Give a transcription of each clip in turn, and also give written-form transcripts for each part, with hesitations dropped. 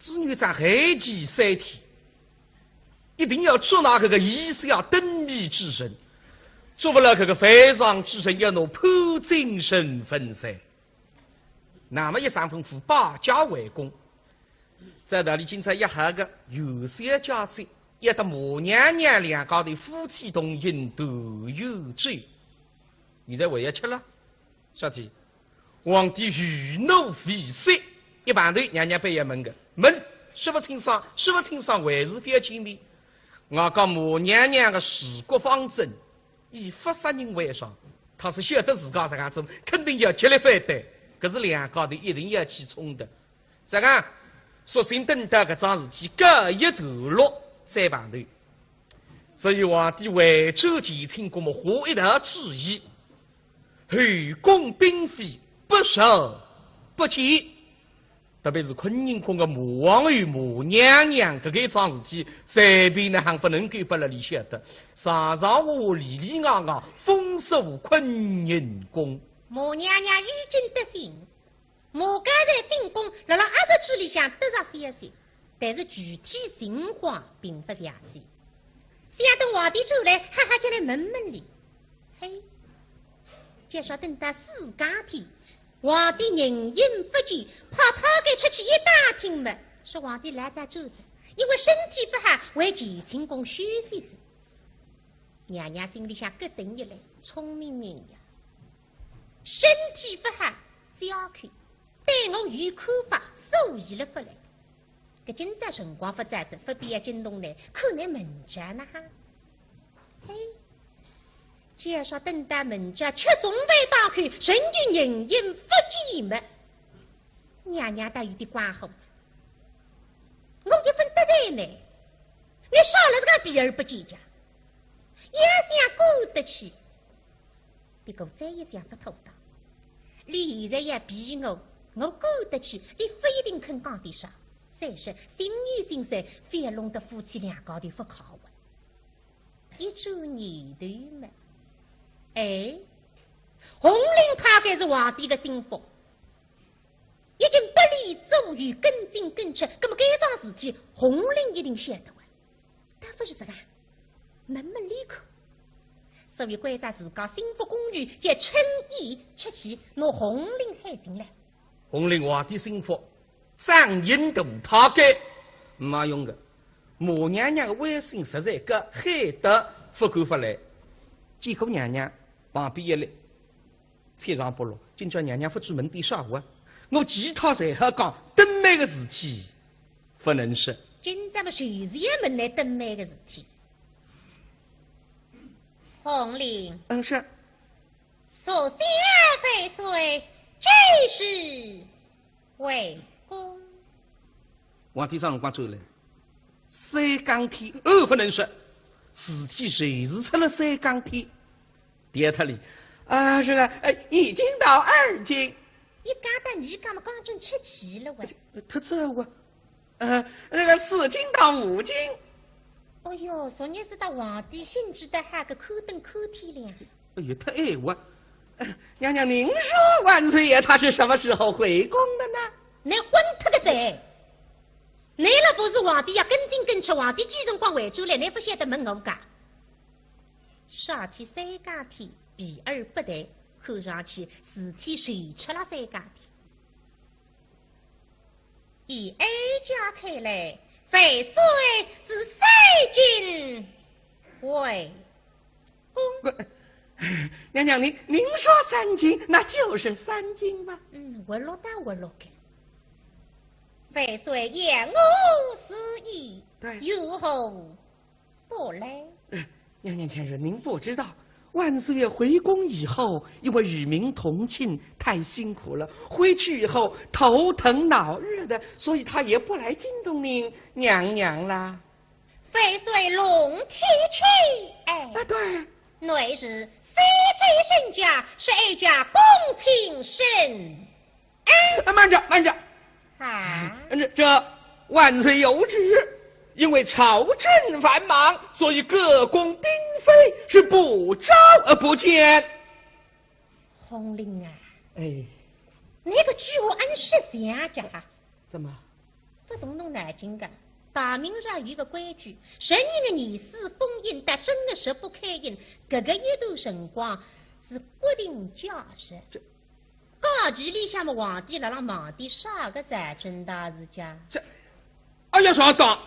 子女在黑旗3天，一定要捉拿这个意思要登迷之人，做不了这个非常之人要拿破精神分噻。那么13吩咐把家为公，在那里今在一下个有些家子，也得母娘娘两个的夫妻同饮都有罪。你在为也吃了，小姐，皇帝欲怒非色，一般的娘娘被也问个问，说不清爽，说不清爽，为是非亲密。我讲母娘娘的治国方针，以不杀人为上，他是晓得自家这样做，肯定要极力反对。可是两个的一定要去冲的，这个索性等到搿桩事体告一段落再办头。所以皇帝为周前清国们画一道旨意，后宫嫔妃不受不见。特别是坤宁宫的母王与母娘娘搿个一桩事体，随便呢还不能够把那里晓得。常常我里里外外封锁坤宁宫。母娘娘与君得信，母家在进宫，辣辣20句里向得着消息，但是具体情况并不详细。想等皇帝走来，哈哈就来问问哩。嘿，介绍等到4家天，皇帝人影不见，跑逃该出去一打听嘛，说皇帝来在周着，因为身体不好，回乾清宫休息着。娘娘心里向咯噔一来，聪明人呀！身体不好，只要看，对我有看法，所以了不来。搿今朝辰光不在这，不必要惊动来，可能门家呢哈。嘿，介绍等待门家吃中备打开，人与人影不见么？娘娘倒有点关好着，我一分得罪呢，你少了这个避而不见家，也想过得去。别个再一想不妥当，你现在也逼我过得去，你不一定肯讲得上。再说心意心善，非要弄得夫妻两个的不靠稳，一株年头嘛。哎，红绫他该是皇帝的心腹，已经不离周瑜跟进跟出，那么这桩事体红绫一定晓得的，他不是这个门门里口。所以关照自家心腹公寓，借趁意出去拿红绫喊进来。红绫皇帝心腹张印度他给没用的，母娘娘的威信实在个喊得不敢不来。见过娘娘旁边一来，菜上不落，今朝娘娘不出门点啥话，我其他才好讲登妹的事体不能说。今朝么随时也门来登妹的事体。红绫，是。所向非随，这是为公。皇帝上辰光走来，3更天，不能说，事体随时出了3更天。第二特里，这个已经到2更。一讲到你讲嘛，刚正出奇了喂。他这我，那个4更到5更。哎呦，昨日知道皇帝兴致的哈个口灯口天亮。哎呀，他爱我。娘娘，您说万岁爷他是什么时候回宫的呢？你昏他个贼！你若不是皇帝要跟进跟出，皇帝几辰光回主来，你不晓得问我讲。上天3更天，避而不谈，看上去事体谁出了3更天？以二家看来，非虽是3军为公。娘娘，您说3更，那就是3更吧？我落到我落个，非虽言我私意，有后不来。娘娘前人，您不知道，万岁爷回宫以后，因为与民同庆，太辛苦了，回去以后头疼脑热的，所以他也不来惊动您娘娘啦。非虽龙体气，对，乃是3追身家，是2家公卿甚。慢着啊！这万岁有旨，因为朝政繁忙，所以各宫嫔妃是不召而不见。红绫啊，哎，那个句我按实想着哈。怎么？不懂侬南京的，大明日有个规矩，12个年数封印，但真的是不开印，这个一段辰光是固定假日。高级里向么皇帝辣辣忙的啥个财政大事家？这，哎呀，上当！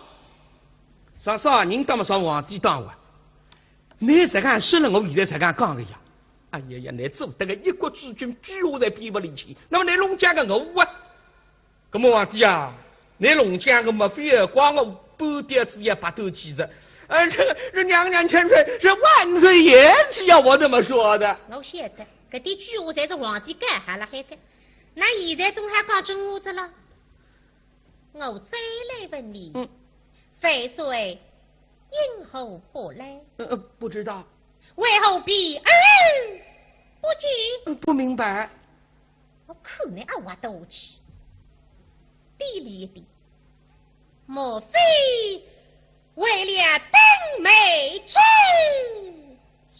上啥人当么上皇帝当哇？你才敢说了，我现在才敢讲个呀！哎呀呀，你做得个一国之君，居下在边不离去，那么你弄家个我啊？咁么皇帝啊，你弄家个莫非光我半点子也不斗气着？这娘娘千岁，这万岁爷是要我这么说的。我晓得。搿点句话才是皇帝改下了海的，那现在总还讲真话子了。我再来问你，废岁因何不来？不知道。为何避而不见？不明白。我看你二娃斗气，低了一点，莫非为了登美之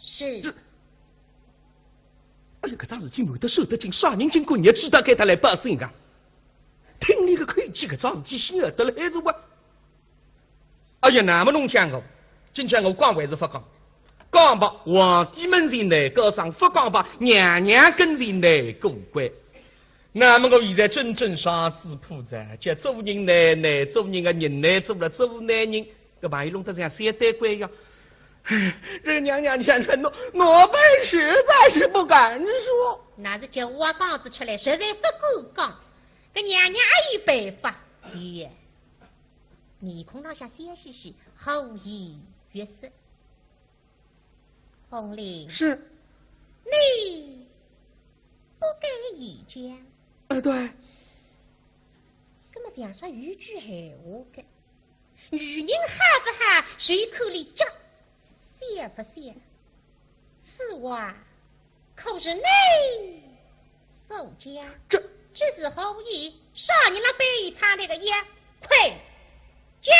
事？哎呀，搿桩事体瞒得守得紧，啥人经过你也知道该他来报信个。听你个口气，搿桩事体先晓得了还是我？哎呀，那么侬讲个，今天我讲还是不讲？讲吧，皇帝们前来告状，不讲吧，娘娘跟前来过关。那么我现在真正上子铺子，叫做人难，做人个人难做了，做男人，搿万一弄得像三代官一样。这个娘娘千岁，我本实在是不敢说。那是叫我刚子出来，实在不敢讲。搿娘娘也有办法。哎，面孔上向笑嘻嘻，厚颜悦色。红玲，是，你不给意见？对。搿么像说有句闲话个，女人哈不哈，随口里讲。谢不谢？此话可是你所讲？这是何意？啥人了背插那个也快讲！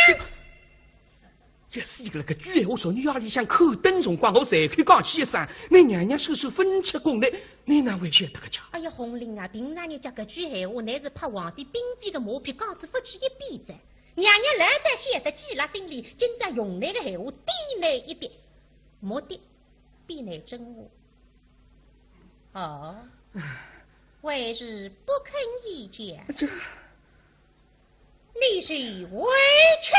也是一个那个句闲话说，你家里向口灯辰光，我才可以讲起一声，你娘娘手手分吃功来，你哪会晓得个讲？哎呀，红玲啊，平常人家搿句闲话，乃是怕皇帝嫔妃的马屁讲子不去一边子。娘娘来在晓得，记辣心里，今朝用来个闲话低来一点。目的必乃真话。哦，为是不肯意见，你是委屈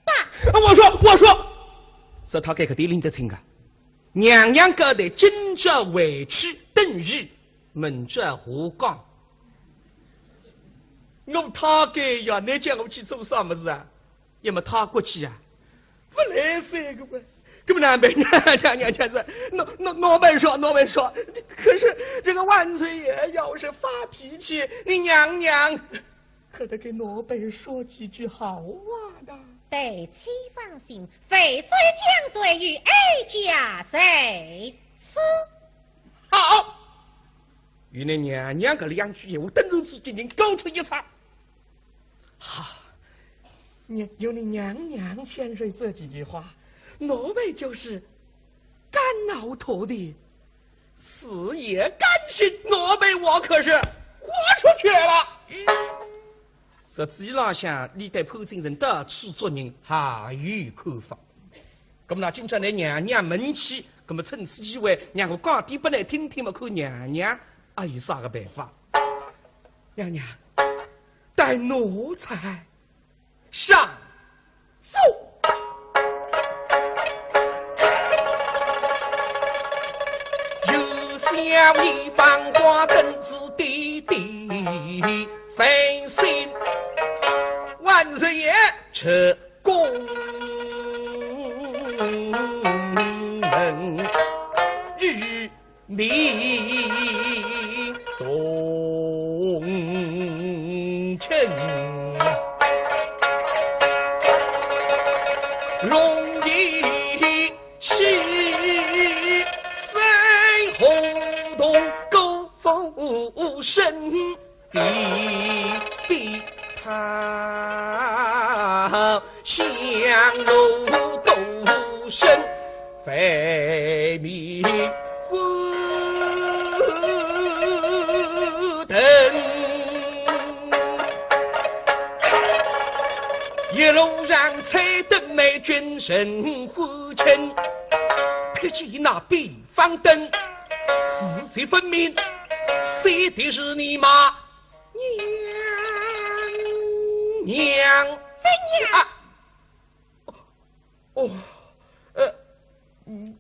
吧？我说，是他该个点拎得清啊！娘娘觉得今朝委屈等于明朝胡讲。我他该呀，你叫我去做啥么子啊？要么他过去啊，不来三个吧。这么难办，娘千岁，我们说，可是这个万岁爷要是发脾气，你娘娘可得给我们说几句好话的。对妻放心，废岁将岁与 A 家谁此？好，与你娘娘个两句闲话，等人之间人勾出一场。好，有你娘娘千岁这几句话。我们就是肝脑涂地，死也甘心。我可是豁出去了。实际浪向，历代潘金人到处做人，还有看法。那么那今朝来娘娘门去，那么趁此机会，让我讲点不来听听嘛，看娘娘还有啥个办法？娘娘，待奴才上奏。小一放花灯子滴滴飞行，万岁爷撤宫门，日明东城，容易是风声比他相如狗声，非迷糊灯。一路上踩得美君神呼称，撇起那北方灯，四界分明，谁的是你妈娘？怎样？啊哦，你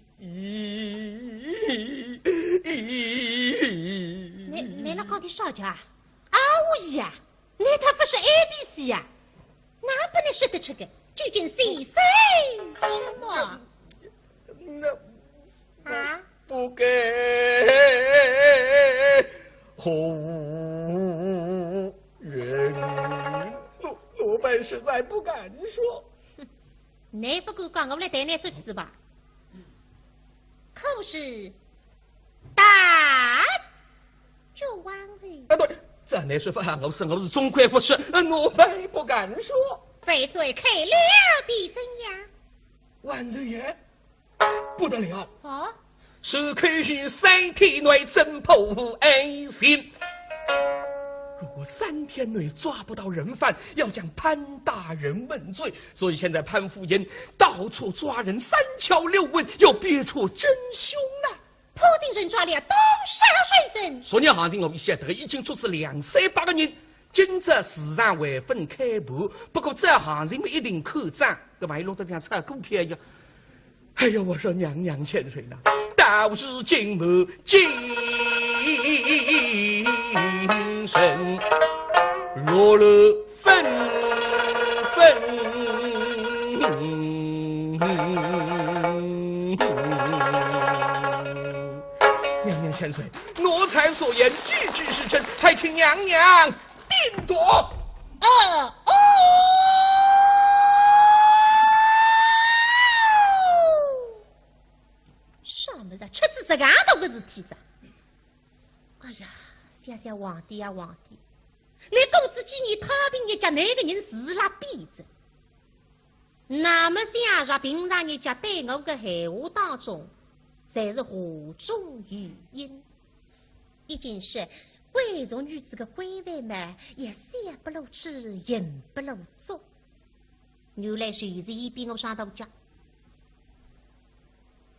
那讲的啥叫啊？无疑啊，那他不是 ABC 呀、哪不能说得出个？究竟谁谁什么？那啊？不给后人，我本实在不敢说。你不敢讲，我来带你说句子吧。可是大就完了。啊，对，这来说法，我是中规不顺，我本不敢说。非虽开了必怎样？万人爷，不得了！哦，是可于3天内侦破案情。如果3天内抓不到人犯，要将潘大人问罪。所以现在潘夫人到处抓人，3敲6问，要别出真凶呐、普京人抓了东沙水神。昨日行情我晓得已经捉至2、300个人，今朝市场会分开盘。不过这行情不一定可涨，搿万一弄得像炒股票一样。哎呦，我说娘娘千岁了，道是金木精神，落了纷纷。娘娘千岁，奴才所言句句是真，还请娘娘定夺。啥么子？吃子10个都不是体子。哎呀，想想皇帝啊皇帝，你公子几年太平日家那个人是拉鼻子，那么想说平常日家对我的闲话当中，才是话中语音。已经是贵族女子的规范嘛，也三不露齿，言不露足。原来谁是一比我上头讲？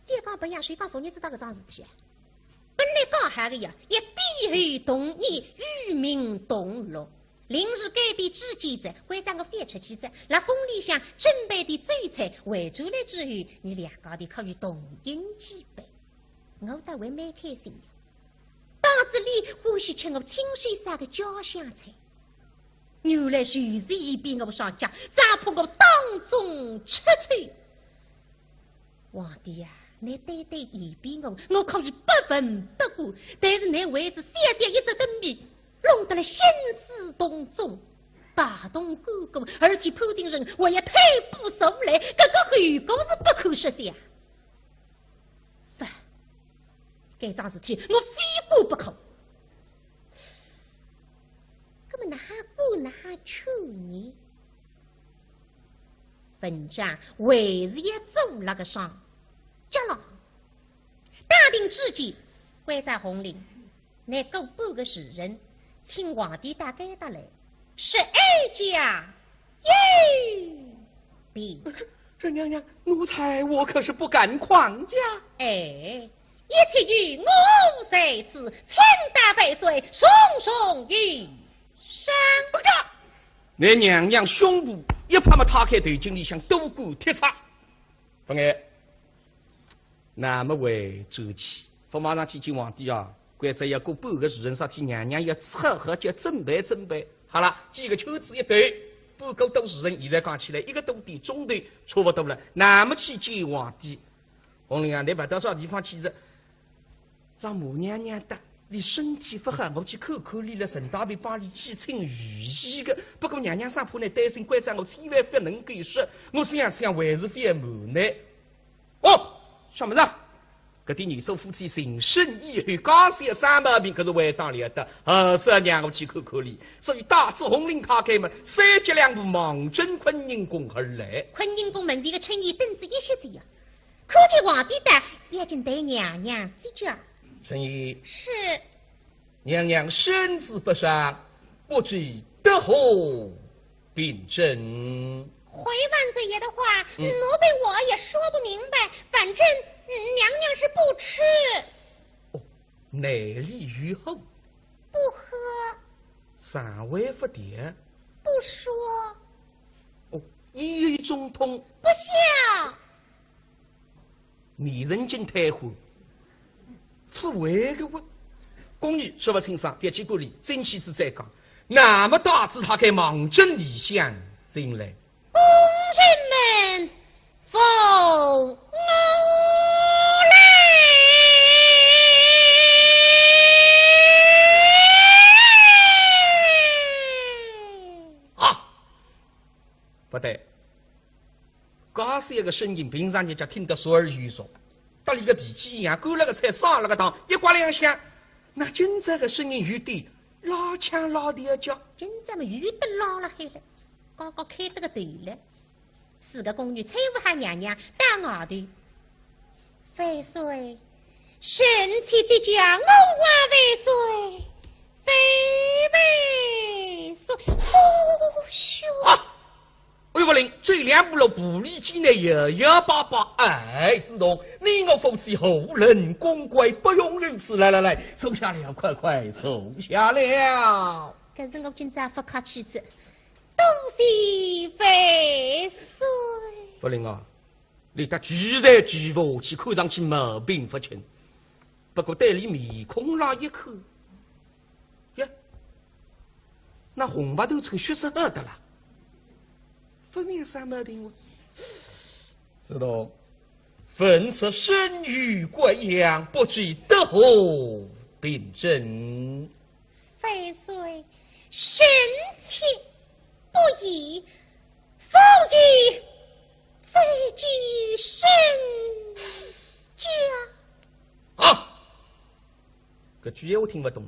你讲不样，谁讲昨日知道个桩事体啊？本来讲好的呀，一地后同意，与民同乐。临时改变之间子，会长我翻出去子，那宫里向准备的酒菜围出来之后，你两个的可以同饮几杯，我倒会蛮开心的。档子里或许吃我清水杀的家乡菜，原来谁是一边我上家，咋怕我当中吃醋？皇帝呀、你对对一边我可以不闻不顾，但是你为此小小一只灯谜，弄得了兴师动众，大动干戈，而且普京人我也退步受来，这个后果是不可设想。不，该桩事体我非过不可。那么哪过哪去呢？文章为是也做了个伤，接了大定之际，会在红陵，那够半个时人，请皇帝大该得来，12家耶比。这娘娘，奴才我可是不敢狂驾。哎，一切与我在此，千大百岁，松松于上。那娘娘胸部一拍嘛，打开头巾里向斗过铁叉。冯爱，那么为周起，我马上去见皇帝啊！关在要过半个时辰，啥天娘娘要好好叫准备准备。好了，几个秋子一对，半个多时辰，现在讲起来，1个多点钟头差不多了。那么去见皇帝，红玲啊，你不到啥地方去着？让母娘娘的。你身体不好，我去看看你了。陈大便帮你几称御医的。不过娘娘生怕你担心关张，我千万不能够说。我这样还是非常无奈。哦，什么子？搿对女手夫妻心生以后，刚些三毛病，可是为当了的。是让我去看看你。所以大致红领卡开门，3节2步忙真坤宁宫而来。坤宁宫门前的春衣凳子一些子呀，可见皇帝的已经对娘娘这叫。春衣是娘娘身子不善，不知得何病症？回万岁爷的话，奴婢我也说不明白，反正娘娘是不吃。哦，内力于后，不喝，尚未发电，不说，哦，一语中通，不笑。你人间太火，是为个我。宫女说不清爽，别去顾里，真气子在讲。那么大字他该忙正理想进来。公臣们，奉我来！啊，不对，刚是一个声音，平常人家听得所耳语说，到了一个脾气一样，勾了个菜，上了个当，一刮两下，那今这个声音有点拉腔拉调叫，今咱们鱼都捞了黑了，刚刚开得个头了。四个宫女搀扶下娘娘打外头。万岁，神气的将我话万岁，万岁，咻！啊！魏福林最两步路步履机内摇摇摆摆，哎，自动你我夫妻后人公贵，不容如此。来来来，收下了，快快收下了。可是我今朝不客气子，东西万岁。福林啊，你他居然居不起，看上去毛病不轻。不过袋里面空了一口，呀，那红白都成血色的了。不是有啥毛病哦？知道，粉色生于贵阳，不知得何病症。万岁，神气不已，否以再举身家。啊！这句话我听不懂。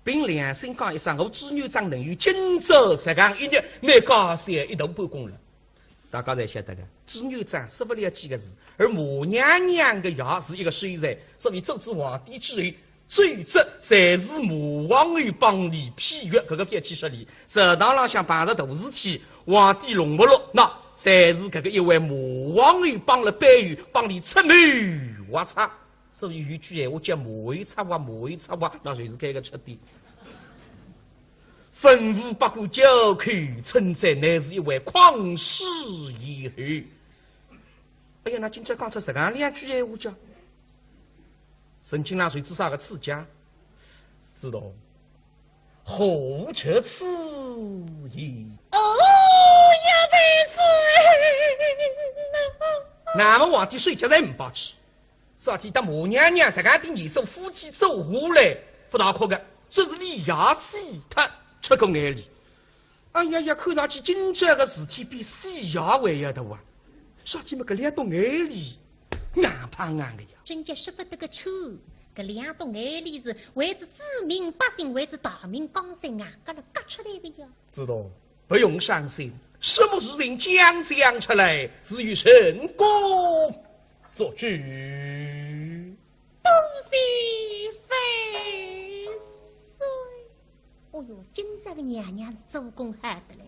并两声讲一声，我子女长能有今朝实干一日，那高山一头半功了。大家才晓得个，子女长说不了几个字，而母娘娘的牙是一个水人，所以周至皇帝之后，最责才是母王于帮里批阅这个别气说里，食堂上想办着大事体，皇帝容不落，那才是这个一位母王于帮了白玉帮里出门挖差。所以有句话叫马尾插话，马尾插话，那就是这个出的。吩咐不顾酒口，称赞乃是一位旷世遗后。哎呀，那今朝讲出2两句话叫，神经浪水至少个刺家，知道？何彻此意？哦呀，万岁！那么皇帝睡觉人不吃。昨天的母娘娘在俺的你手夫妻走下来，不大可个，这是你牙死他出个眼里。哎呀呀，看上去今朝个事体比死牙还要大啊！说起么个2洞眼里，硬胖硬的呀。真叫说不得个臭，搿2洞眼里是为之知民百姓，为之大明江山啊，搿了割出来的呀。知道，不用伤心，什么事情讲出来，至于神功做主。东西万岁！哦哟，今朝个娘娘是做工好的嘞，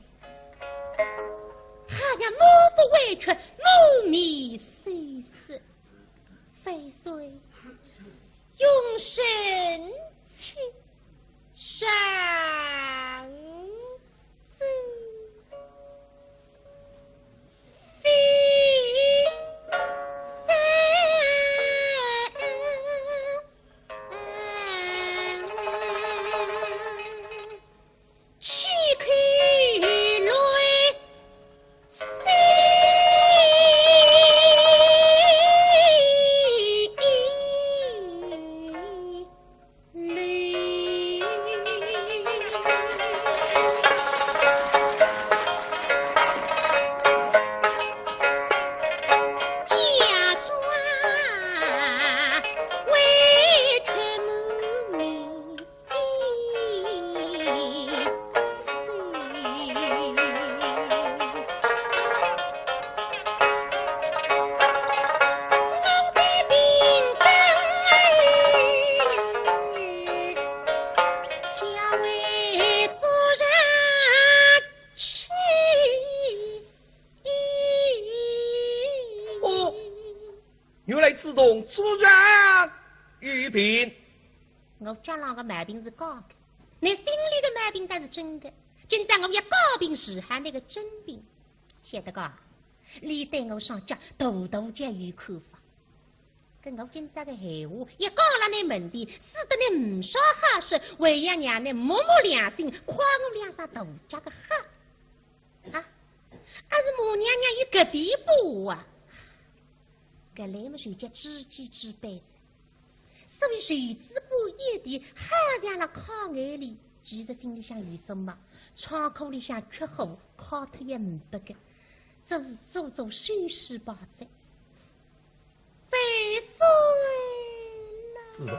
好像母腹委屈，母米碎石。万岁，用神气上奏。飞自动主人玉病。我脚上的毛病是假的，你心里的毛病倒是真的。今朝我要高病时还那个真病，晓得个？你对我上脚大大家有看法。跟我今朝的闲话也讲了你门前，使得你唔少好事，为要让你摸摸良心，夸我两声大家的好。啊，还是母娘娘有个地步啊！搿来么谁家知己知彼子，所以谁知不一的好像了靠眼里，其实心里想有什么，窗口里想缺货，靠脱也唔得个，就是做虚实把在。非知道。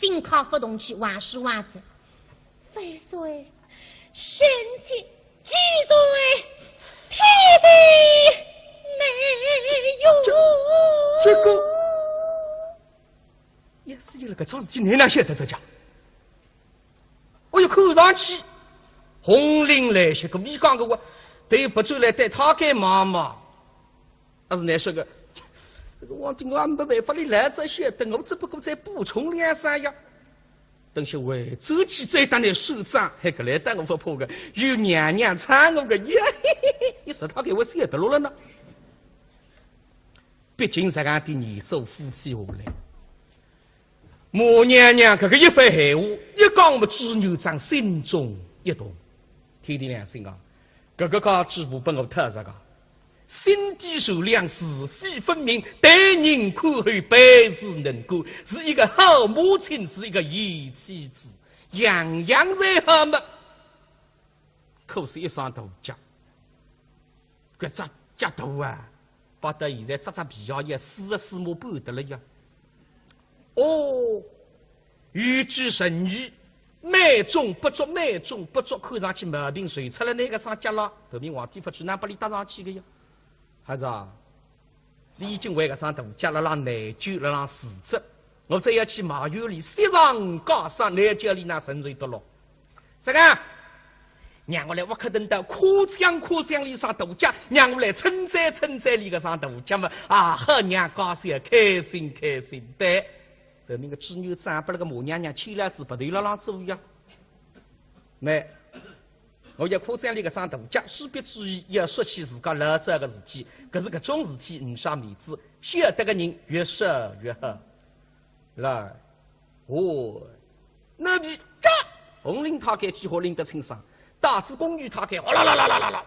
紧靠发动机，万事万子。非岁，身体几岁，天地没有。这个也是有那个草子今年哪晓得这家？我又看上去红领来些个米缸个我，对不出来带他给妈妈，但是那说个。这个王金安没办法，你来这些，等我只不过再补充两三样。等些为这几再当的首长，还个来当我不破个，有娘娘搀我个耶，你说他给我写得落了呢？毕竟是俺的二手夫妻下来，母娘娘这个一番闲话，一讲我们猪牛长心中一动，天地良心啊，这个家支部本我特这个。心地善良，是非分明，待人宽厚，办事能干，是一个好母亲，是一个义妻子，样样在好嘛。可是，一上头家，这家头啊，把到现在扎皮鞋也4码半的了呀。哦，欲知神语，美中不足，美中不足，看上去毛病随出了那个上家了，后面皇帝不去哪把你搭上去的呀？孩子啊，你已经为个上大家了让内疚了让死者，我再要去马院里雪上加霜，内疚里那神水得了。啥个？让我来沃克登到夸奖里上大家，让我来称赞里个上大家嘛啊，好娘高兴开心对。后面个织女长把那个母娘娘牵了子不对了让走呀。没，我要夸张你个上大家，势必注意要说起自家老早个事体。可是搿种事体唔啥面子，晓得个人越说越好。来，那边红领他开几号领得清爽，大子公寓他开哗啦啦啦啦啦啦，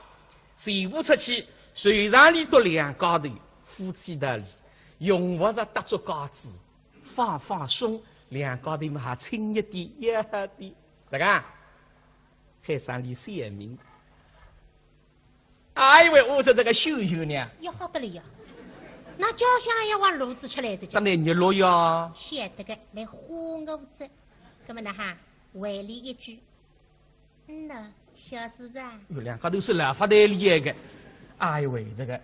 随步出去，水上里多两家头，夫妻那里用不着搭着架子，放放松，两家头嘛还亲一点一点，啥个？海上里显明。哎喂，我说这个秀秀呢？要好得了呀！那家乡要往炉子出来这当然热络呀。晓得个，来花我子，那么呢哈，回礼一句，喏，小叔子啊。两家都是老发代理个。哎喂，这个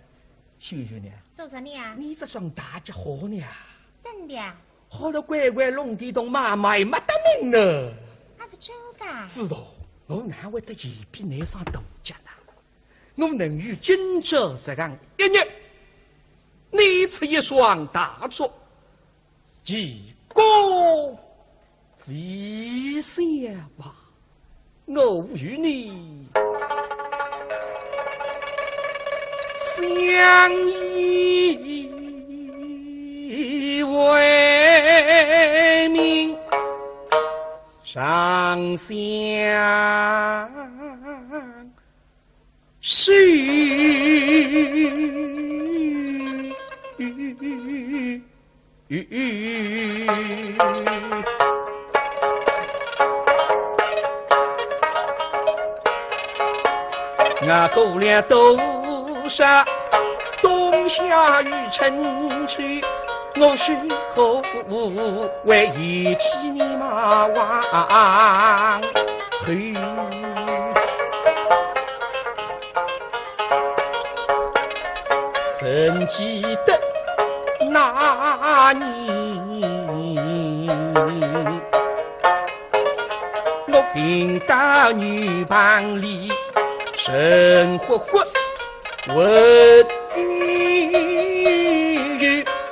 秀秀呢？做什么呀？你这双大家好呢？真的啊？好了，乖乖弄地洞妈妈也没得命呢。那是真的。知道。我哪会得一边来上大家呢？我能与今朝这样一日，你出一双大作，其功非小吧？我与你相依为命。上相许，我姑娘都杀冬夏与春去。我是后为一起你马王去，曾记得那年，我平到女房里，生活活问雨。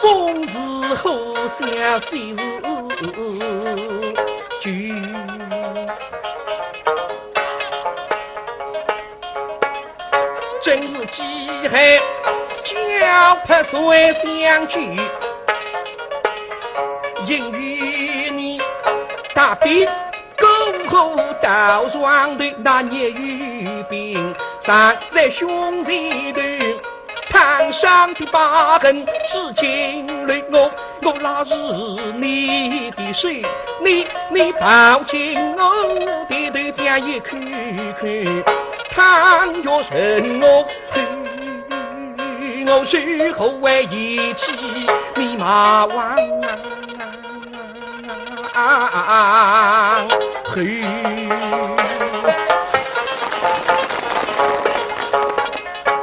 风是后相谁是句？真是饥海交拍水相聚，因与你大兵篝火到双队，那年雨兵尚在胸前头。烫伤的疤痕，至今泪我那是你的手，你抱紧我的头，这样一看看，倘若认我是后为一起，你马王去。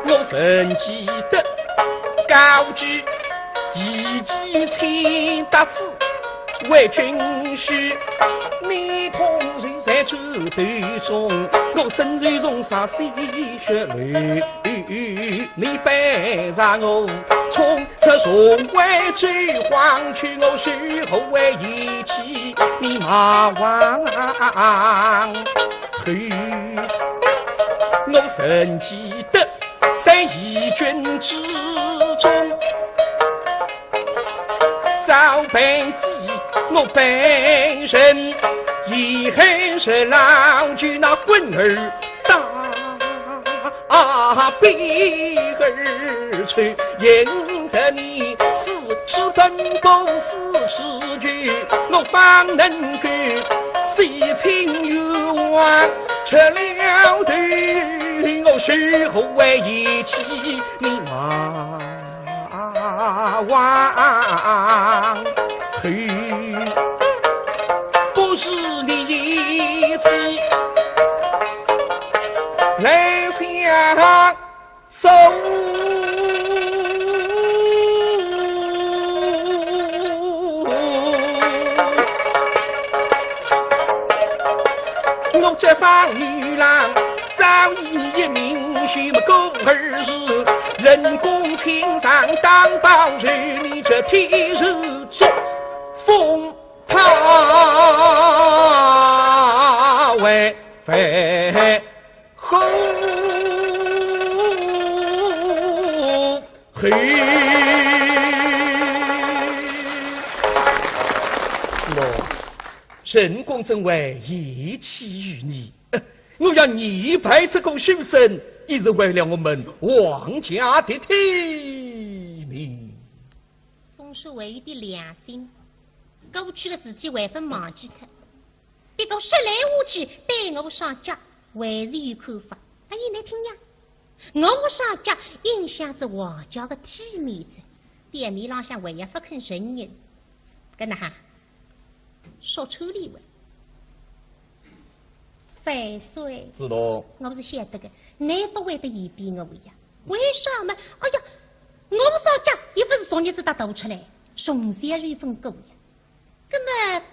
我曾记得高举一骑千大字，为军师你同睡在这斗中，我身受重伤鲜血流，你背上我冲出重围追黄去，我是后为一起你马王去。我曾记得在义军之中，遭被击，我本身遗恨是老举那棍儿大臂而去，引得你四尺分弓四尺举，我方能够洗清冤枉吃了头。我是后为一起你马王去，不是你一起来相守，我这方女郎早已一名许么公儿是人工青上当报日，你这天日中风他为非嘿，子龙，沈公正为义气于你，我要你派这个学生，也是为了我们王家的体面。总是为一点良心，过去的事情还不忘记他。别个说来我去对我上家，还是有看法。阿姨来听呀，我上家影响着王家的体面子，店面浪向还要不肯承认，跟那哈说出理话。废水，知道？我是晓得的，你不会得嫌比我呀？为啥嘛？哎呀，我上家又不是从日子打斗出来，从小就一份狗呀。那么，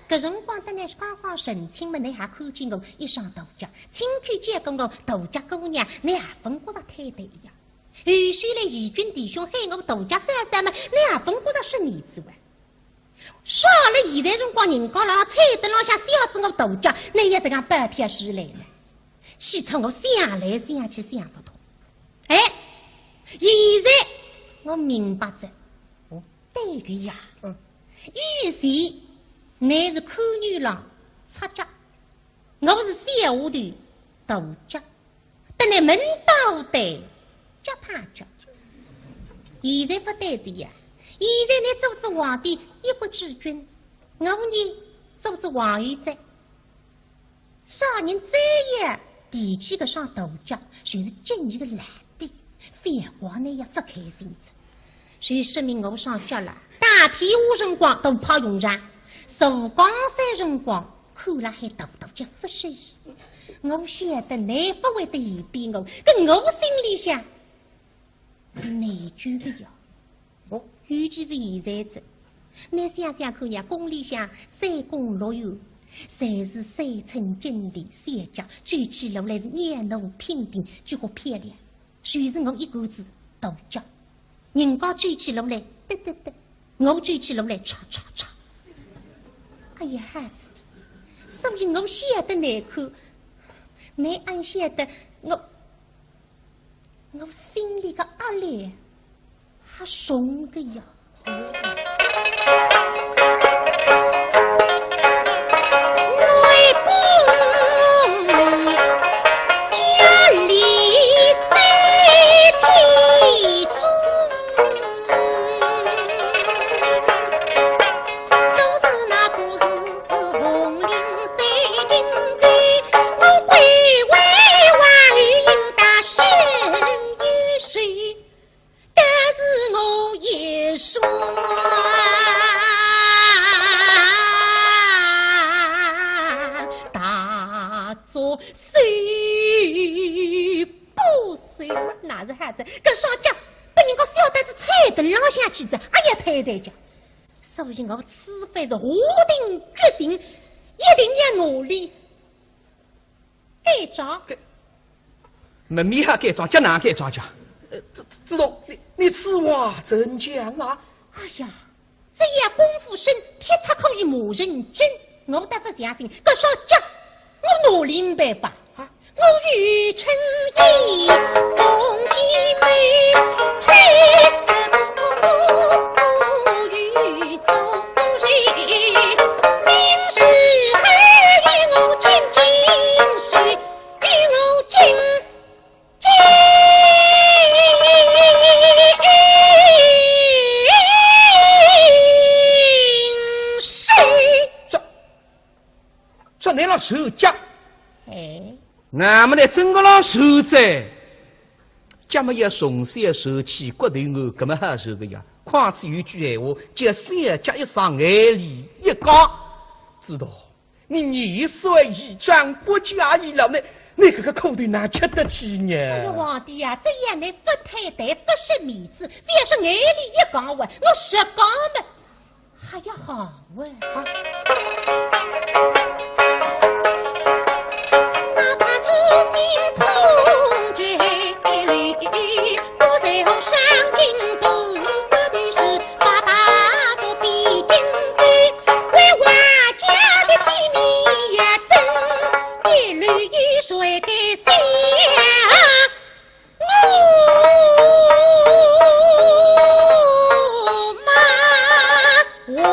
搿辰光等那刚好神亲们，你还看见我一上大家，亲口见过我大家姑娘，你还分过他太太呀？后续来义军弟兄喊我大家三三们，你还分过他是儿子哇？少了现在辰光，人家辣菜灯浪向笑子我大家，你也是讲白天时来了，气出我想来想去想不通。哎，现在我明白着，对个呀，以前。你是看女郎出家，我是小丫头大家，等你门道对家怕着。现在不对子呀，现在你做着皇帝一国之君，我呢做着王爷在。少年这样提起个上大家，就是正义的蓝的，反皇呢也不开心着。所以说明我上家了，大体无辰光都怕用上。寿光山辰光，看了还大大叫不适宜。我晓得你不会得嫌比我，跟我心里想内疚的呀。尤其是现在子，你想想看呀，宫里向三宫六院，侪是三寸金莲三角，走起路来是眼怒平平，就好漂亮。全是我一个字大叫，人家走起路来嘚嘚嘚，我走起路来嚓嚓嚓。哎呀，孩子，所以我晓得难看，你俺晓得我心里个压力还重个呀。内公家里三体中。哪是孩子？跟上家把人家小胆子踩得浪下去子，哎呀，太太讲，所以我此番是下定决心，一定要努力改装。门面还改装，叫哪改装家？知道你此话怎讲啊？哎呀，这样功夫深，铁擦可以磨人真。我大不相信，跟上家我努力明白吧。我与陈毅共计美，才不与所谁，明时还与我真金水，与我真水。这你那手家，哎。俺们来整个老受灾，咱们要从小受起骨头硬，搿么好受个呀？况且有句闲话，叫三家一上，眼里一讲，知道？你年岁已长，国家已老，你搿个口头哪吃得起呢？哎呀，皇帝呀，这样你不太对，不识面子，非要是眼里一讲话，我实讲嘛，还要好啊！心痛绝泪，我在后上京都的是把大做比金队，为万家的体面也真，一缕雨水给下我。也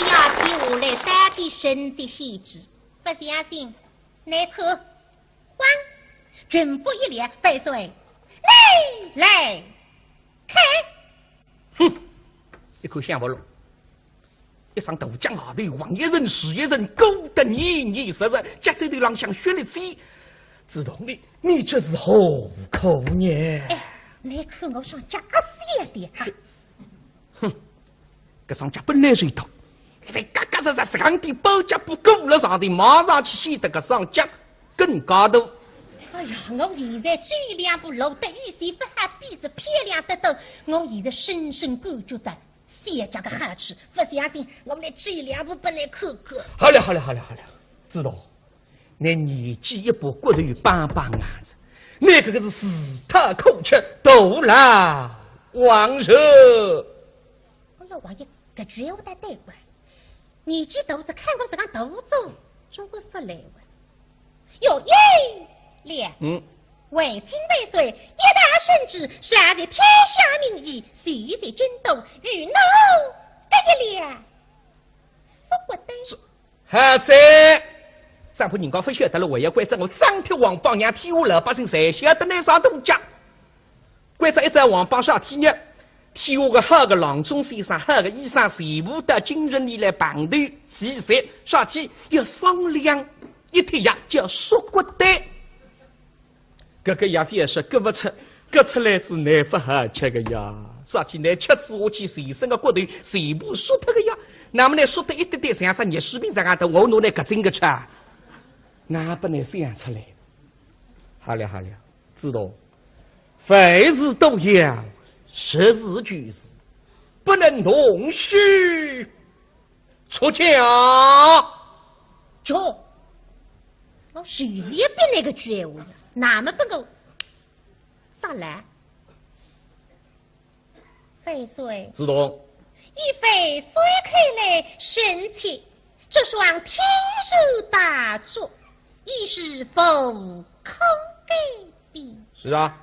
要替我来打点神迹细致，不相信，来看，慌，军服一列，废水，来，开！哼，一口香不落。一上豆浆下头，王一人、徐一人勾得严严实实，夹在头浪像血了嘴。知道你这是何口呢？哎，来看我上假死一点哈！哼，这上家本来水头，在嘎嘎实实上的包夹不够了上的，马上去显得个上家更加多。哎呀，我现在这两步路的意思不还比着漂亮得多？我现在深深感觉到。别讲个哈吃，不相信我们来这两步不来看看。好了，知道。那年纪一把骨头帮帮眼子，那个是死他口吃，斗啦王寿。哎呀，王爷，搿句话得对不？年纪大子看过这个动作，总会发来哇。有两，为亲为岁，一大圣旨，杀在天下民意，谁在争斗，与侬得一两，说不对。好在，上铺人家不晓得了，我要怪这我张贴王榜娘替我老百姓谁晓得那啥东家？怪这一在王榜上替呢，替我个好个郎中先生，好个医生，全部到今日里来绑头洗洗，上天要商量一天呀，叫说骨袋。这个呀，也是割不出，割出来子难不好吃个呀。啥天难吃子我去随身个骨头全部说脱个呀。那么呢，说得一点点像这热水瓶上头，我拿来搿整个吃，那不能想出来。好了，知道，凡事都要实事求是，不能弄虚出家。中，我随时也别那个觉悟呀。那么不够，啥来？翡翠知道。一翡翠开来神奇，这双天手大作，亦是否空改变？是啊。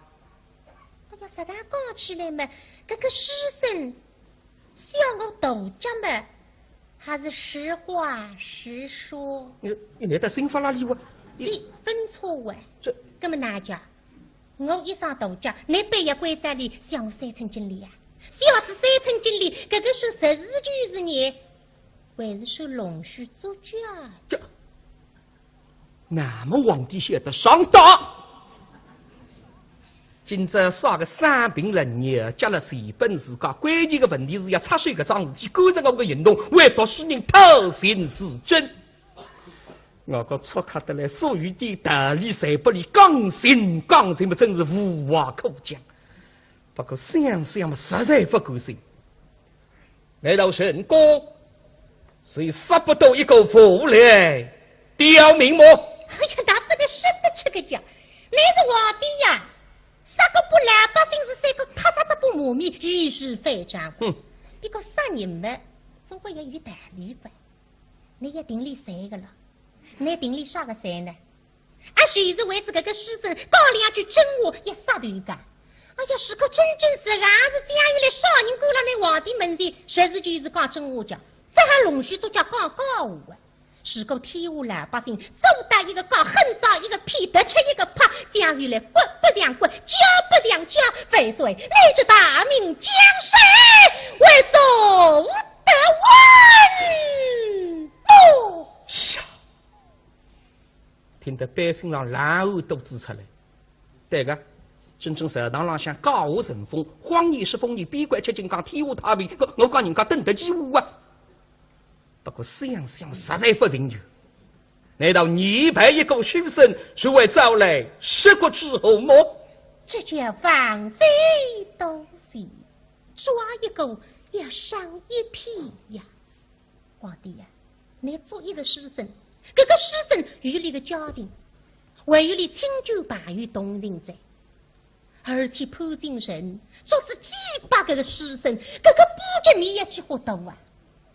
哎呀，实在讲起来嘛，这个师生笑我斗家嘛，还是实话实说。你来到新法拉利哇？你分错啊！这么哪讲？我一上大家，你半夜关在里向我三寸经理啊！小子三寸经理，这个是实事求是呢，还是说龙须作假？这，那么皇帝晓得上当。今朝杀个三平人业，加了谁本自家？关键的问题是要插手个桩事体，勾着我个行动，为读书人偷心是真。我个出卡得来，所有的道理谁不理，刚性嘛，真是无话可讲。不过想想嘛，实在不够心。难道神哥谁杀不到一个妇来刁民么？哎呀，那不得说得出个讲，那是皇帝呀！杀个不老百姓是三个，他杀这不磨灭，于是非常。别个杀人们，总归也有道理吧？你也定力谁个了？你定力啥个谁呢？随时为这个师生讲两句真话，也杀头干。哎呀，是个真是俺是这样一来少人过了那皇帝门前，实事求是讲真话讲，这还龙须作家讲假话啊！是个天下老百姓，走打一个讲很早，一个屁得吃一个啪，这样一来骨不像骨，教不像教，非所你这大明江山为所无得闻哦！笑。听得百姓上然后都指出来，对个，真正食堂浪向假话成风，谎言是风言，闭关吃金刚，天下太平。我讲人家等得起我啊！不过想想实在不成就。难道你派一个书生是为招来十国之后么？这叫放飞东西，抓一个要上一匹呀！皇帝呀，你做一个师生，这个师生与你的家庭，还有你清酒大于同人在，而且潘金神做是几百个师生，这个不着米也几活多啊！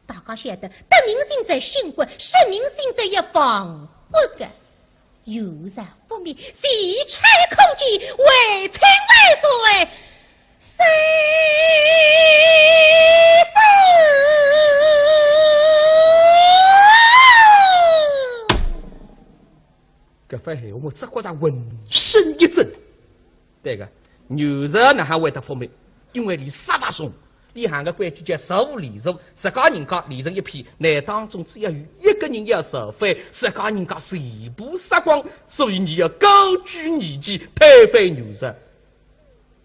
大家晓得，得民心在兴国，失民心在一方，不个有人方面细拆空间，为亲为谁？谁搿番闲话我只觉着浑身一震。对个，牛肉哪还会得发霉？因为连杀伐松，里向个规矩叫15里数，10家人家连成一片，那当中只要有一个人要受贿，10家人家全部杀光，所以你要高举年纪，推翻牛肉。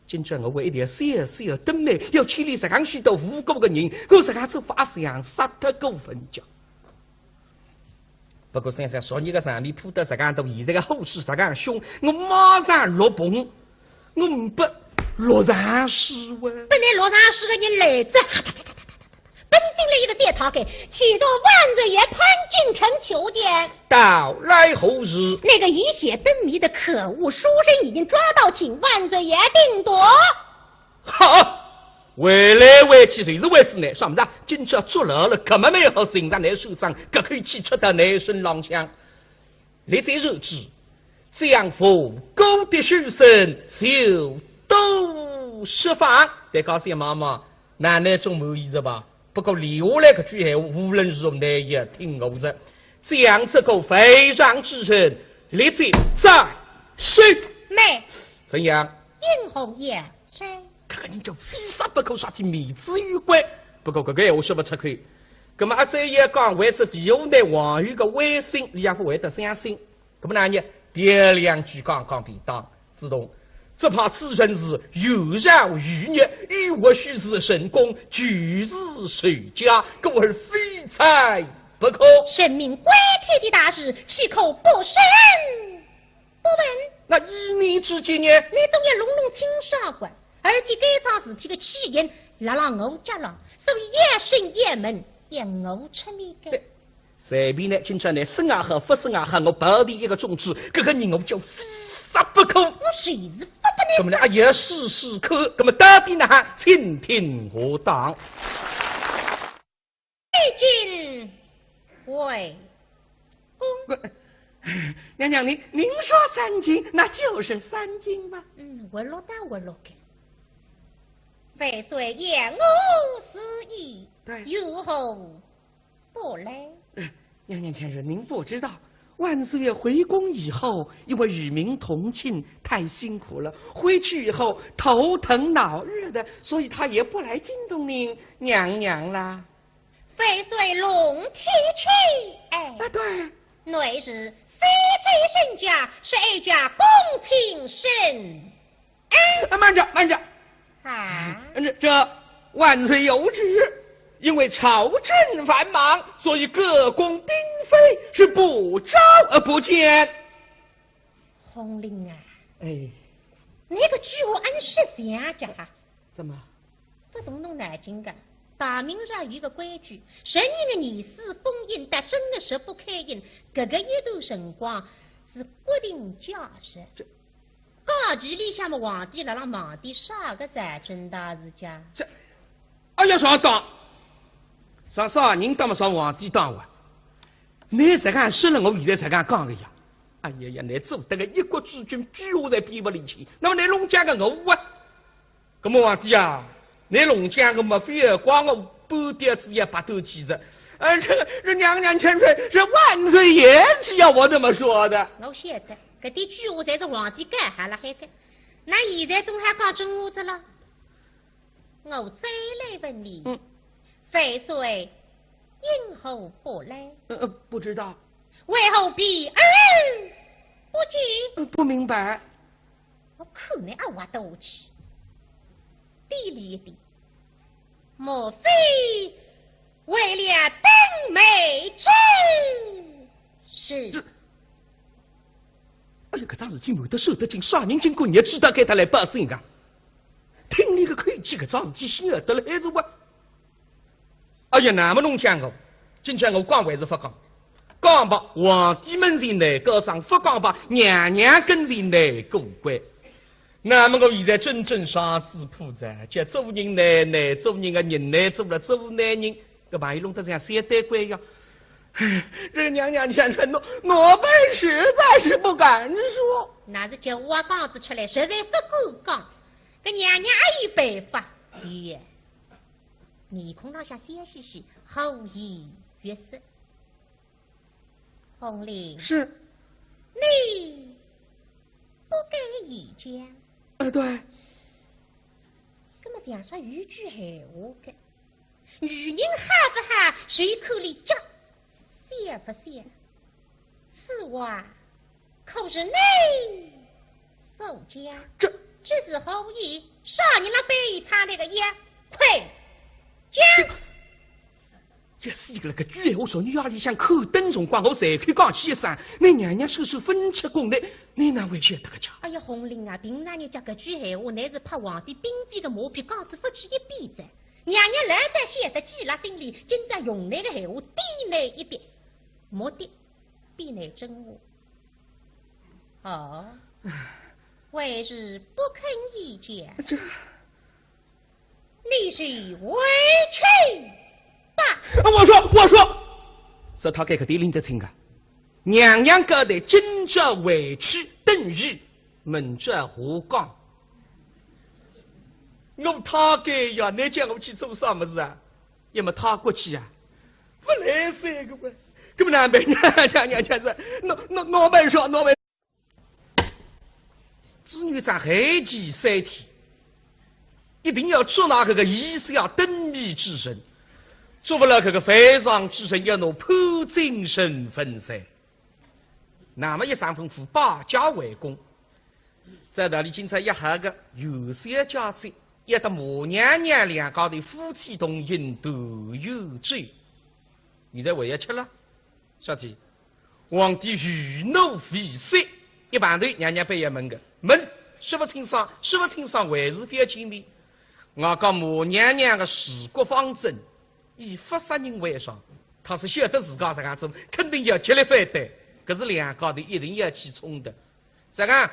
今朝我为一点小小的灯呢，要牵连10家许多无辜的人，可10家做法想杀脱过分家。不过想想昨日个上面铺得10家多，现在个后事10家凶，我马上落棚，我唔不落上尸哇！本来落上尸个人来着，奔进了一个小讨给，许多万岁爷潘俊臣求见。到来何日？那个以血灯谜的可恶书生已经抓到，请万岁爷定夺。好。回来回去谁是位置呢？什么的？今朝捉牢了，根本没有好欣赏来手上，可可以去出到内身浪向。你再日子，将父勾的书生就都释放。得告诉妈妈，奶奶总满意着吧？不过留下来个句闲话，无论如何你也听我着。将这个非常之人，立即在手。妹，怎样？殷红叶山。这个人叫非杀不可，说起面子有关。不过这个我说不出口。那么这也讲为此废物呢，王宇个威信，你也不会得相信。那么那呢，第2句刚刚便当自动，只怕此人是有饶余孽，与我须是神功，举世谁家，故而非才不可。神明归天的大事，岂可不审不问？那依你之见呢？你总要弄弄青纱馆。而且该桩事体的起因，拉拉我家了，所以也生也门，也我出面的。随便呢，今朝呢，生啊好，不生啊好，我保的一个宗旨，这个人我叫非杀不可。我谁是不能？那么呢，也试试看，那么到底呢，请听我当。为君为公。娘娘，您说3斤，那就是3斤吧？我落单，我落给。非虽言我私意，有何不来？娘娘前日，您不知道，万岁爷回宫以后，因为与民同庆，太辛苦了，回去以后头疼脑热的，所以他也不来惊动您娘娘啦。非虽龙体气，对，乃是谁之身家，是一家公卿身。慢着。这万岁有旨，因为朝政繁忙，所以各宫嫔妃是不召而不见。红绫啊，那个句话按实想着哈。怎么？不懂弄南京的，大明上有一个规矩，10年的年事封印，但真的是不开印，这个一段辰光是国定假日。高级里向么皇帝辣忙的啥个财政大事家？这，要上当，上啥人当么上皇帝当哇？你才敢说了，我现在才敢讲个呀！哎呀，你做得个一国之君，居下在边不离去，那么你龙江个我啊，那么皇帝啊，你龙江个么非要光我半点子也不斗气着。这娘娘千岁，这万岁爷只要我这么说的。我晓得。搿点句话才是皇帝改下了还改，那现在总还讲真话子了。我再来问你，非虽因何不来？不知道。为何避而不见？不明白。我看你啊，我斗气，低了一点，莫非为了登美之事？哎呀，搿桩事体没得受得进，啥人经过你也知道该他来报信个。听你个口气，搿桩事体先晓得了还是我？哎呀，那么侬讲个，今朝我光还是不讲，讲吧，皇帝们前来告状，不讲吧，娘娘跟前来过关。那么我现在真正上子铺子，叫做人奶奶，做人个人奶做了做男人，搿朋友弄得像三代官一样。这个娘娘先生，我们实在是不敢说。那是叫我讲子出来，实在不敢讲。这娘娘也有办法。耶，面孔上下笑嘻嘻，红颜悦色。红菱，是，你不给意见？对。那么想说有句闲话的，女人哈不哈，随口里讲，笑不笑？此话可是你所讲？这是何意？少年了悲惨那个也快讲！也是一个那个句闲话说，女儿里向口灯中光后谁去讲起一声，你娘娘手手分吃功力，你哪会晓得个讲？哎呀，红菱啊，平常人家搿句闲话，乃是怕皇帝嫔妃的马屁讲子不起一边子。娘娘老早晓得记辣心里，今朝用来的闲话低来一点，目的必乃真话。哦，为是不肯意见，这你是委屈吧？我说，是他给个地领得清啊！娘娘觉得今朝委屈等于门着何讲？我他给呀，你叫我去做啥么子啊？要么他过去啊，不来噻，个不，根本难办。娘说，我们说，子女在黑忌3天，一定要捉拿这个以色列登迷之人，做不了这个非常之人，要弄破精神分噻。那么一三吩咐把家为公，在那里今朝一下个有些家子，也得母娘娘两个的夫妻同饮都有罪。你在为要吃了，小姐，皇帝欲怒非色，一般对娘娘不要问个，问说不清爽，还是非要亲密。我讲母娘娘的治国方针，以不杀人为上，他是晓得自家这样做，肯定要极力反对。可是两个的一定要去冲的，这个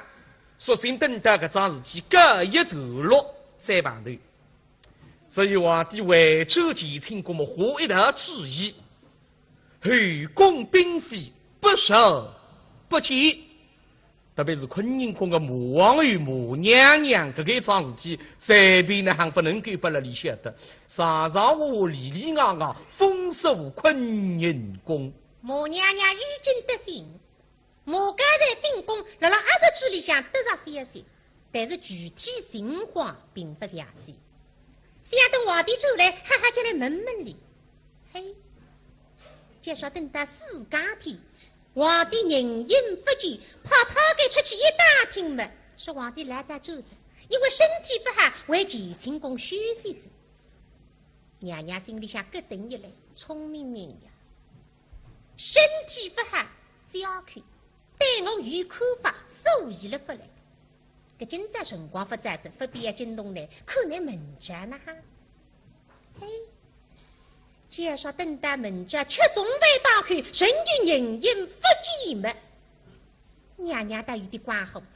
索性等到搿桩事体各一头落再办头。所以皇帝为周前清国们画一道旨意，后宫嫔妃不受不见，特别是坤宁宫的母王与母娘娘搿个一桩事体，随便呢还不能够把那里晓得，常常我里里外外封锁坤宁宫。母娘娘已经得信，母家在进宫，辣辣20纸里向得着消息，但是具体情况并不详细。想等皇帝走来，哈哈就来问问哩。嘿，介绍等到4家天，皇帝人影不见，怕他给出去一打听嘛，是皇帝来在走着，因为身体不好，回乾清宫休息着。娘娘心里想咯噔一来，聪明人呀！身体不好，只要看，对我有看法，所以了不来。搿今朝辰光不在这，不必要惊动来，可能门家呢哈。嘿，介绍等到门家吃中饭打开，人与人影不见么？娘娘倒有点关乎着，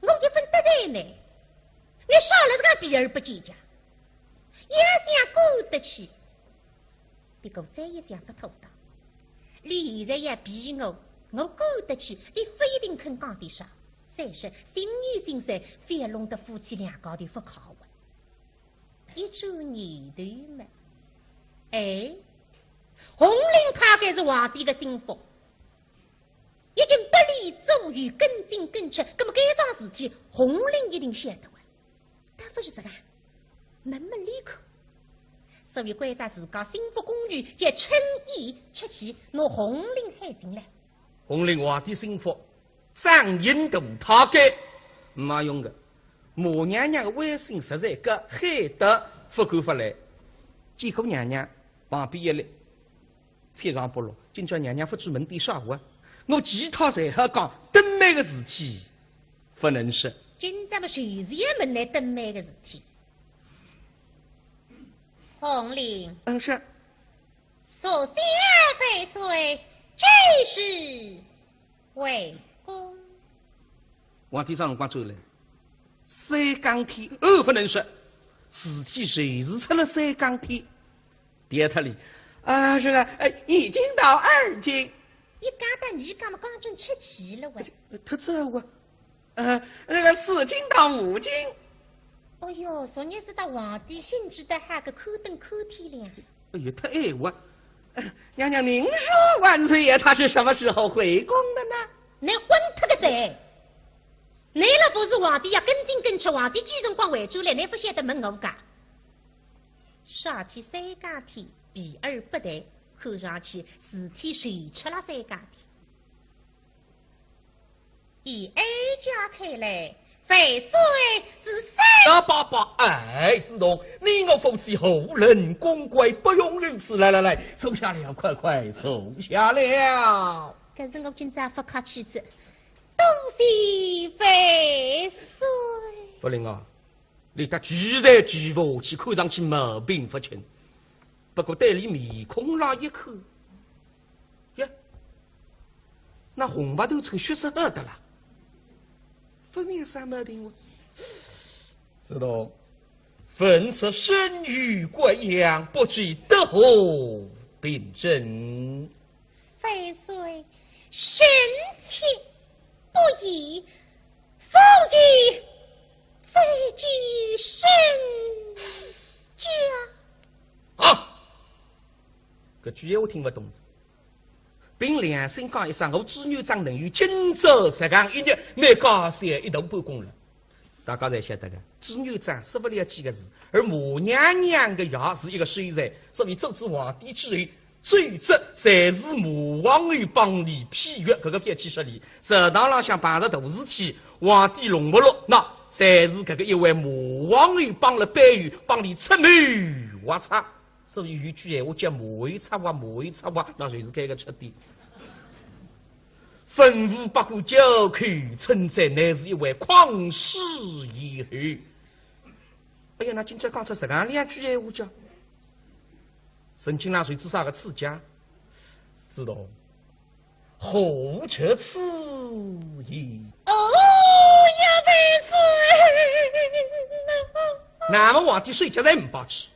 我一分得罪呢，你少了这个避而不见家，也想过得去。别个再也想不透道，你现在也逼我过得去，你不一定肯讲点啥。再是心意心善，非要弄得夫妻两个的不靠稳。一周年头嘛，哎，红菱他该是皇帝的心腹，已经不离左右，跟进跟出，那么该桩事体，红菱一定晓得的。他不是这个门门里口。所以关在自家心腹公寓，借春意出去，拿红菱喊进来。红菱皇帝心腹张印度他给没用的，母娘娘的威信实在个害得不敢发来。结果娘娘旁边一来，菜上不落，今朝娘娘不出门点啥话，我其他才好讲登妹的事体，不能说。今朝么随时也门来登妹的事体。红菱，是。所向非随，这是为公。皇帝上辰光走来，3更天，不能说，事体随时出了3更天。第二特里，啊，是啊，1斤到2斤。一家到你家嘛，刚正吃齐了喂。他这我，那个4斤到5斤。哦哟，昨日子到皇帝兴致的哈个口灯口天亮。哎呀，他我，娘娘您说万岁爷他是什么时候回宫的呢？你昏他个贼！你若不是皇帝要跟进跟吃，皇帝几辰光回转来？你不晓得问我家。少天3家天，避而不谈，看上去事体谁吃了3家天。以二家看来，废水是谁？爸，自动，你我夫妻后人公贵，不容如此。来，收下了，快收下了。可是我今朝不客气子，东西废水。夫人啊，你他居然举不起，看上去毛病不轻。不过袋里面空了一口，呀，那红白头成血色的了。夫人有啥毛病？知道，粉色生于贵阳，不知得何病症。废水神气不已，否以罪及身家。啊！搿句闲话听不懂。凭良心讲一声，我朱元璋能有今朝实干1日，那高山一头半功劳。大家才晓得个，朱元璋说不了几个字，而马娘娘的牙是一个水人，所以周至皇帝之后，最责才是马王于帮里批阅搿个1起10里，食堂浪向碰着大事体，皇帝弄不落，那才是搿个一位马王于帮了班于帮里出谋划策。所以有句闲话叫马尾插话，那就是搿个缺点。吩咐不顾就口，称赞乃是一位旷世遗后。哎呀，那今朝讲出2句闲话叫，神清浪水至少个赐家，知道何彻此意？哦，要被死！那么皇帝睡觉才唔罢去。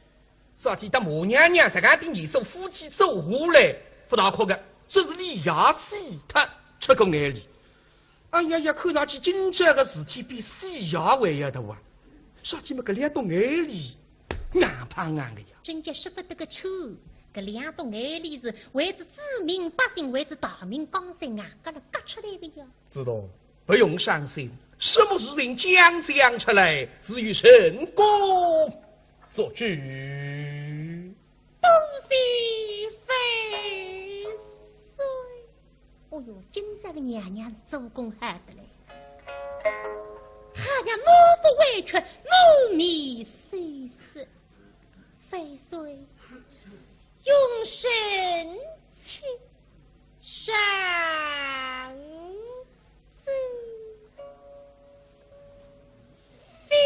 啥天当马娘娘实干的年手夫妻走下来，不大可个，这是李牙死他出个眼里。哎呀，看上去今朝个事体比死牙还要大啊！啥天么个2洞眼里硬胖硬的呀？真叫说不得个臭！搿2洞眼里是为之知民百姓，为之大明江山啊！搿了割出来的呀！知道，不用伤心，什么事情讲出来，至于神功做主。东西非水。哦哟，今朝个娘娘是做工好的嘞，好像母不委屈，母米虽死，非水用神气上奏，非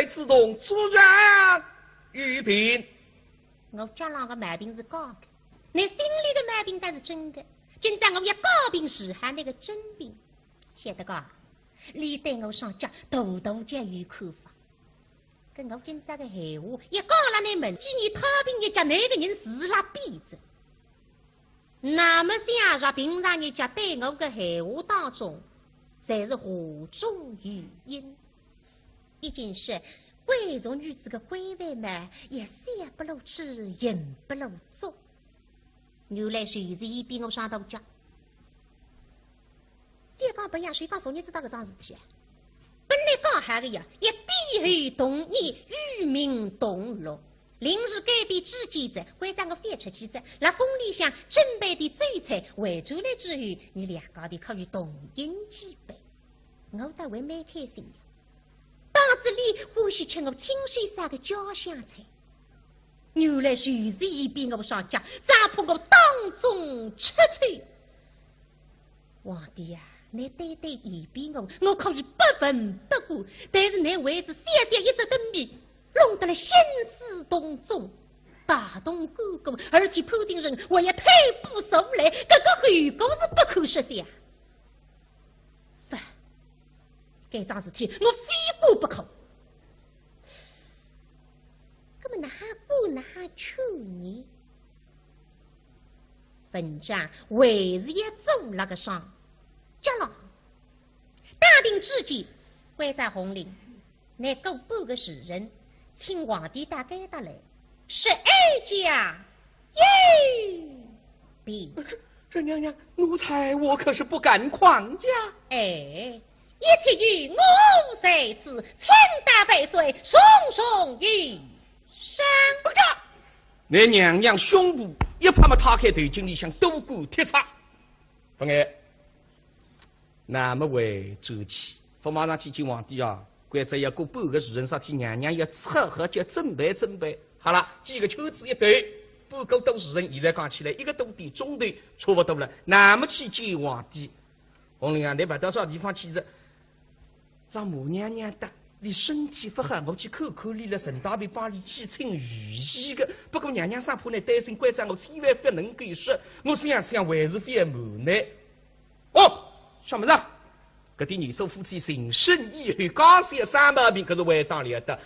自动主人玉屏。我家郎的毛病是假的，你心里的毛病倒是真的。今朝我要高病时还那个真病，晓得个？你对我上家大家有看法。跟我今朝的闲话一讲了你们，今年讨病一家那个人死了鼻子。那么想说平常人家对我的闲话当中，才是何种原因？一件事，贵族女子的规范嘛，也三不露齿，人不露足。原来谁是伊比我上大家？你讲不呀？谁讲昨日知道搿桩事体啊？本来讲好的呀，一地后同意，与民同乐。临时改变制记者，会长我翻出去者，辣宫里向准备的酒菜回转来之后，你两家的可以同饮几杯，我倒会蛮开心的。档子里欢喜吃我亲手杀的家乡菜，原来谁是伊比我上家，咋怕我当众吃醋？皇帝呀、你对对伊比我可以不闻不顾，但是你为此写一只灯谜。弄得了兴师动众，大动干戈，而且潘金人我也退步受来，这个后果是不可设想。是，这桩事体我非过不可。那么哪过哪去呢？文章为是也做了个伤，接了大定之际，关在红岭，那够半个时辰。请皇帝大概的来，12家耶！比这娘娘，奴才我可是不敢狂加。哎，一切与我在此，千打百岁，松松于上。那娘娘胸部一拍嘛，打开头颈里向多股铁叉。凤儿，那么为周起，我马上去见皇帝啊。关在要过半个时辰，啥天娘娘要吃喝就准备准备。好了，几个秋子一对，半个多时辰，现在讲起来1个多点钟头差不多了。那么去见皇帝，红玲啊，你不到啥地方去着？让母娘娘的，你身体不好，我去看看你了。陈大伯帮你几称御医的，不过娘娘生怕你担心，关在我千万不能够说，我想还是非无奈。哦，小妹子。搿点年寿夫妻情深意厚，刚写3毛病，可是为当了的，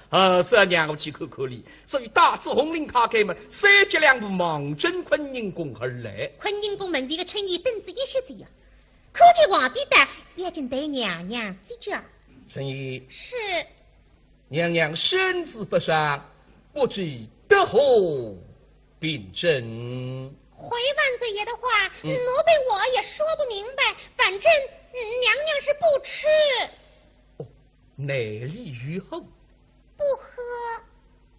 是让我去看看你。所以大致红领他开门，3节2步忙真坤宁宫而来。坤宁宫门前的春衣凳子一些子呀，可见皇帝的已经对娘娘指教。春衣是娘娘身子不善，不知得何病症。回万岁爷的话，奴婢我也说不明白，反正娘娘是不吃。哦，内力愈后，不喝，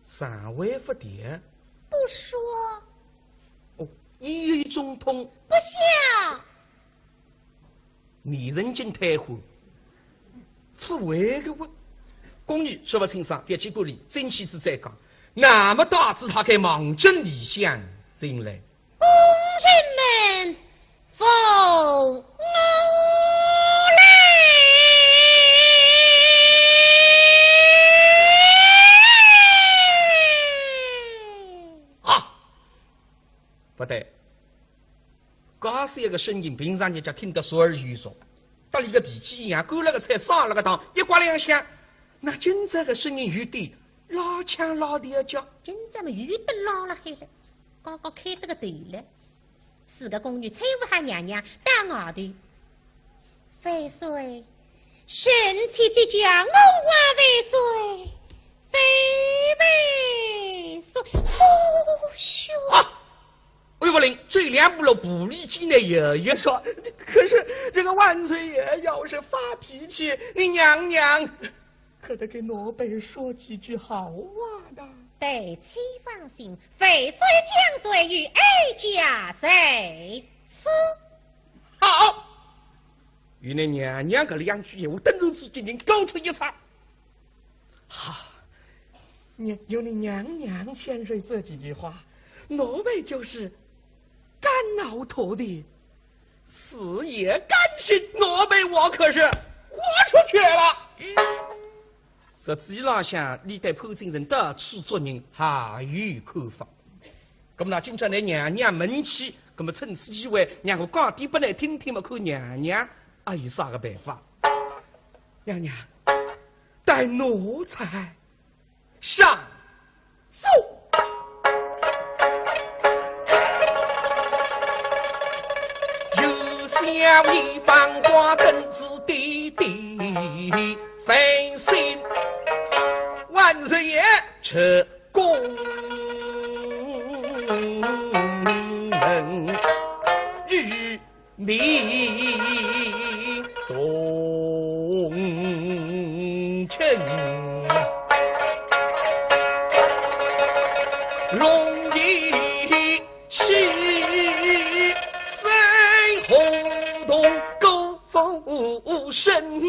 肠胃不迭，不说，哦，医中痛，不笑，迷人精太火，是为个问。宫女说不清爽，别去过里，真妻子在讲，那么大致他给忙真理想进来。宫人们，奉我来！啊，不对，刚是一个声音，平常人家听得熟耳语说，到一个脾气一样，勾了个菜，上了个汤，一刮两下，那今这个声音有点老腔老调叫，今咱们有的老了海了。刚刚开这个头了，4个宫女搀扶下娘娘打外头。万岁，神体的家我话万岁，万岁，哦兄啊！魏福林最两步了，不离机内也说，可是这个万岁爷要是发脾气，你娘娘可得给奴婢说几句好话的。对妻放心，非岁将岁与哀家谁此？好，与那娘娘个两句话，等候自己人高出一场。好，有你娘娘千岁这几句话，奴婢就是肝脑涂地，死也甘心。奴婢我可是豁出去了。实际浪向，历代潘金人的此作人还有看法。那么，今朝来娘娘门去，那么趁此机会，让我讲点不来听听嘛，看娘娘还有啥个办法？娘娘，待奴才上奏。有小一方挂灯子滴滴，分心。万万岁爷，撤宫门，日明东城，容易是赛红洞勾风神，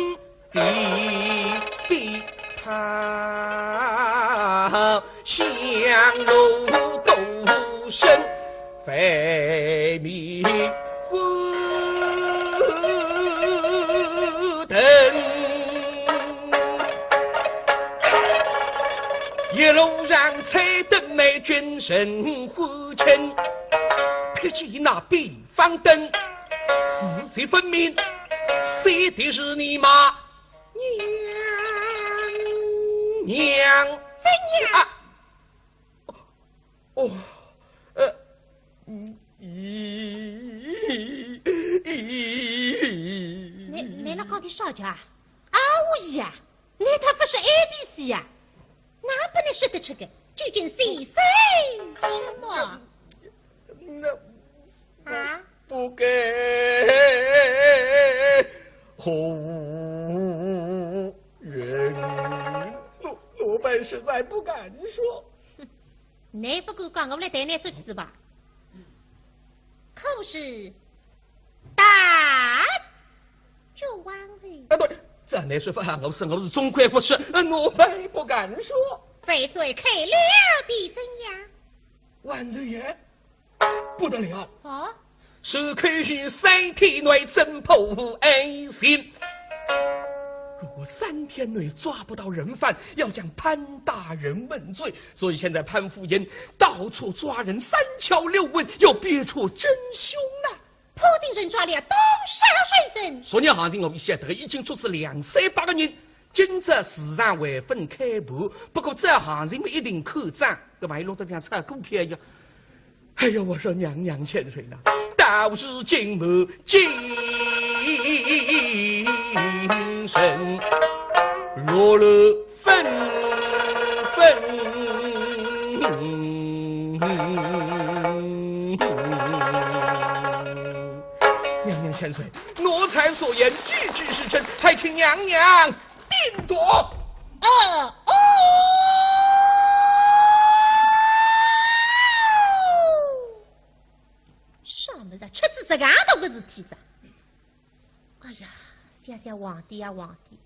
比他相柔勾身，非迷糊等，一路上才等美君神呼称，撇起那北方灯，是谁分明？谁的是你妈娘？怎样？啊！哦，你那讲的啥叫啊？无疑啊！你他不是 ABC 呀？哪不能说得出个？究竟谁什么？那啊？不给红人，我本实在不敢说。你不敢讲，我来带你说句子吧。可是大就王位，啊，对，这来说法，我是中国夫婿，我本不敢说。非谁开了必怎样？万岁爷，不得了！哦，是可于3天内侦破案情。如果3天内抓不到人犯，要将潘大人问罪。所以现在潘福英到处抓人，3敲6问，要别出真凶呐！普京人抓了东杀水神，昨日行情我晓得已经捉住2、300个人。今朝市场会分开盘，不过这行情不一定可涨，搿万一落得像炒股票一样。哎呦，我说娘娘千岁呐，道是金木精神，落了纷纷。娘娘千岁，奴才所言句句是真，还请娘娘定夺。啥么子？吃子这样大个事体子？哎呀，想想皇帝啊皇帝！